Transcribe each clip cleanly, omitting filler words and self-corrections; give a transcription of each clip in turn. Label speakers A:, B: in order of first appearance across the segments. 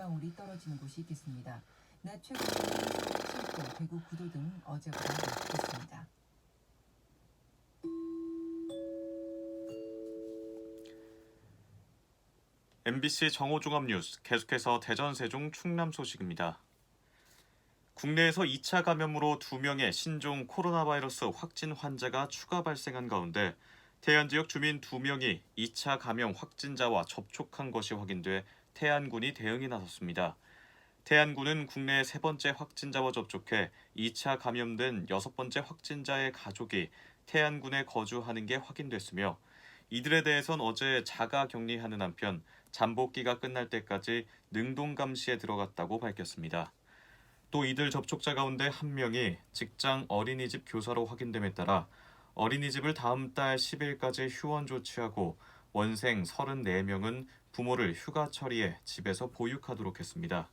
A: 빗방울이 떨어지는 곳이 있겠습니다. 낮 최고 기온은 서울 7도, 대구 9도 등 어제보다 높겠습니다.
B: MBC 정오종합뉴스 계속해서 대전, 세종, 충남 소식입니다. 국내에서 2차 감염으로 2명의 신종 코로나 바이러스 확진 환자가 추가 발생한 가운데 태안 지역 주민 2명이 2차 감염 확진자와 접촉한 것이 확인돼 태안군이 대응에 나섰습니다. 태안군은 국내 세 번째 확진자와 접촉해 2차 감염된 6번째 확진자의 가족이 태안군에 거주하는 게 확인됐으며 이들에 대해선 어제 자가 격리하는 한편 잠복기가 끝날 때까지 능동 감시에 들어갔다고 밝혔습니다. 또 이들 접촉자 가운데 한 명이 직장 어린이집 교사로 확인됨에 따라 어린이집을 다음 달 10일까지 휴원 조치하고 원생 34명은 부모를 휴가 처리해 집에서 보육하도록 했습니다.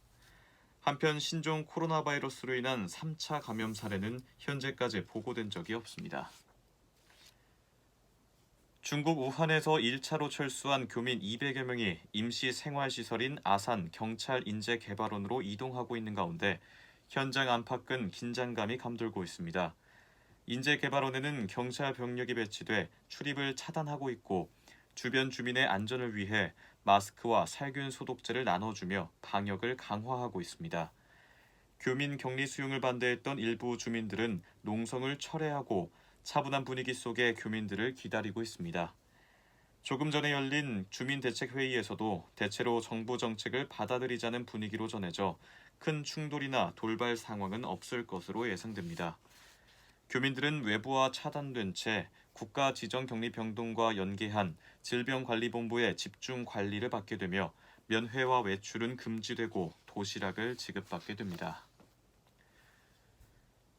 B: 한편 신종 코로나 바이러스로 인한 3차 감염 사례는 현재까지 보고된 적이 없습니다. 중국 우한에서 1차로 철수한 교민 200여 명이 임시 생활시설인 아산 경찰 인재개발원으로 이동하고 있는 가운데 현장 안팎은 긴장감이 감돌고 있습니다. 인재개발원에는 경찰 병력이 배치돼 출입을 차단하고 있고 주변 주민의 안전을 위해 마스크와 살균 소독제를 나눠주며 방역을 강화하고 있습니다. 교민 격리 수용을 반대했던 일부 주민들은 농성을 철회하고 차분한 분위기 속에 교민들을 기다리고 있습니다. 조금 전에 열린 주민대책회의에서도 대체로 정부 정책을 받아들이자는 분위기로 전해져 큰 충돌이나 돌발 상황은 없을 것으로 예상됩니다. 교민들은 외부와 차단된 채 국가지정격리병동과 연계한 질병관리본부의 집중 관리를 받게 되며 면회와 외출은 금지되고 도시락을 지급받게 됩니다.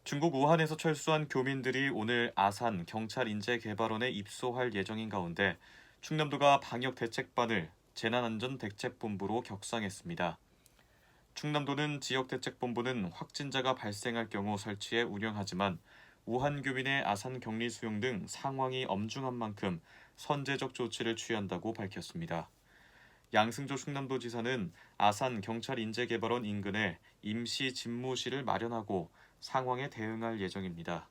B: 중국 우한에서 철수한 교민들이 오늘 아산 경찰인재개발원에 입소할 예정인 가운데 충남도가 방역대책반을 재난안전대책본부로 격상했습니다. 충남도는 지역대책본부는 확진자가 발생할 경우 설치해 운영하지만 우한 교민의 아산 격리 수용 등 상황이 엄중한 만큼 선제적 조치를 취한다고 밝혔습니다. 양승조 충남도지사는 아산 경찰인재개발원 인근에 임시 집무실을 마련하고 상황에 대응할 예정입니다.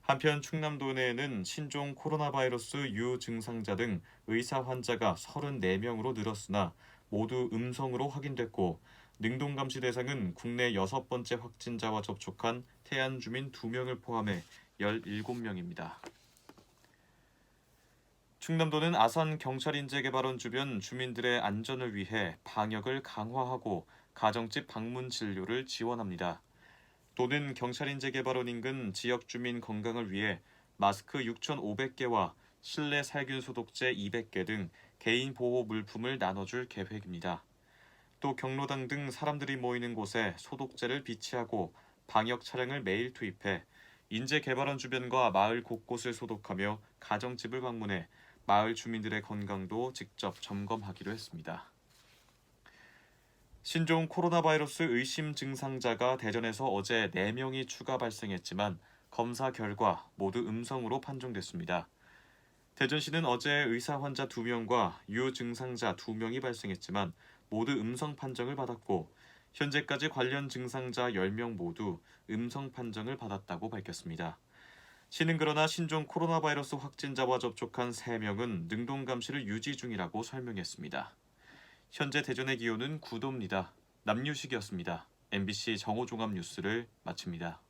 B: 한편 충남도 내에는 신종 코로나 바이러스 유증상자 등 의사 환자가 34명으로 늘었으나 모두 음성으로 확인됐고 능동감시 대상은 국내 6번째 확진자와 접촉한 태안 주민 2명을 포함해 17명입니다. 충남도는 아산 경찰인재개발원 주변 주민들의 안전을 위해 방역을 강화하고 가정집 방문 진료를 지원합니다. 도는 경찰인재개발원 인근 지역 주민 건강을 위해 마스크 6,500개와 실내 살균 소독제 200개 등 개인 보호 물품을 나눠줄 계획입니다. 또 경로당 등 사람들이 모이는 곳에 소독제를 비치하고 방역 차량을 매일 투입해 인재개발원 주변과 마을 곳곳을 소독하며 가정집을 방문해 마을 주민들의 건강도 직접 점검하기로 했습니다. 신종 코로나 바이러스 의심 증상자가 대전에서 어제 4명이 추가 발생했지만 검사 결과 모두 음성으로 판정됐습니다. 대전시는 어제 의사 환자 2명과 유증상자 2명이 발생했지만 모두 음성 판정을 받았고 현재까지 관련 증상자 10명 모두 음성 판정을 받았다고 밝혔습니다. 시는 그러나 신종 코로나 바이러스 확진자와 접촉한 3명은 능동감시를 유지 중이라고 설명했습니다. 현재 대전의 기온은 9도입니다. 남유식이었습니다. MBC 정오종합뉴스를 마칩니다.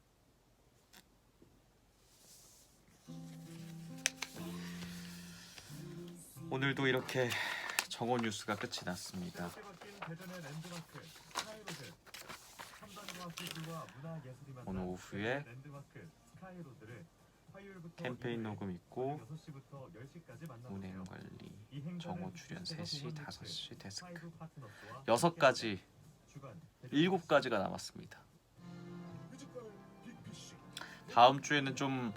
B: 오늘도 이렇게 정오뉴스가 끝이 났습니다. 오늘 오후에 캠페인 녹음 있고 운행 관리, 정오 출연 3시, 5시 데스크 6가지, 7가지가 남았습니다. 다음 주에는 좀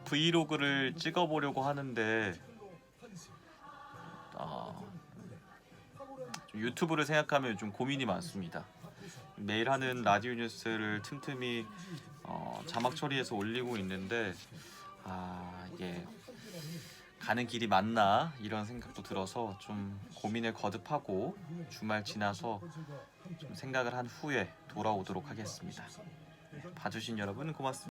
B: 브이로그를 찍어보려고 하는데 좀 유튜브를 생각하면 좀 고민이 많습니다. 매일 하는 라디오 뉴스를 틈틈이 자막 처리해서 올리고 있는데 이게 가는 길이 맞나 이런 생각도 들어서 좀 고민을 거듭하고 주말 지나서 좀 생각을 한 후에 돌아오도록 하겠습니다. 봐주신 여러분 고맙습니다.